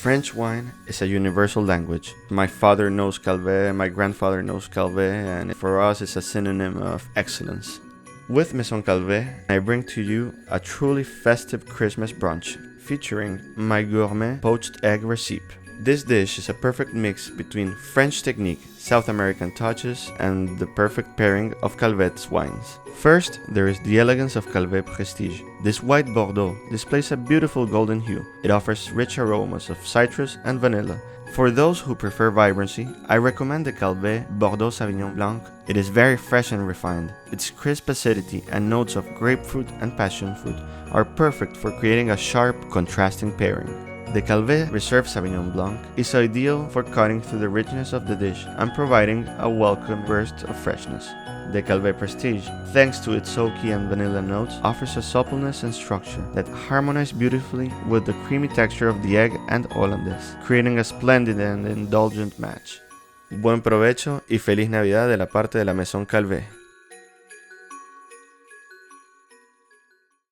French wine is a universal language. My father knows Calvet, my grandfather knows Calvet, and for us it's a synonym of excellence. With Maison Calvet, I bring to you a truly festive Christmas brunch featuring my gourmet poached egg recipe. This dish is a perfect mix between French technique, South American touches, and the perfect pairing of Calvet's wines. First, there is the elegance of Calvet Prestige. This white Bordeaux displays a beautiful golden hue. It offers rich aromas of citrus and vanilla. For those who prefer vibrancy, I recommend the Calvet Bordeaux Sauvignon Blanc. It is very fresh and refined. Its crisp acidity and notes of grapefruit and passion fruit are perfect for creating a sharp, contrasting pairing. The Calvet Reserve Sauvignon Blanc is ideal for cutting through the richness of the dish and providing a welcome burst of freshness. The Calvet Prestige, thanks to its oaky and vanilla notes, offers a suppleness and structure that harmonize beautifully with the creamy texture of the egg and hollandaise, creating a splendid and indulgent match. Buen provecho y feliz Navidad de la parte de la Maison Calvet.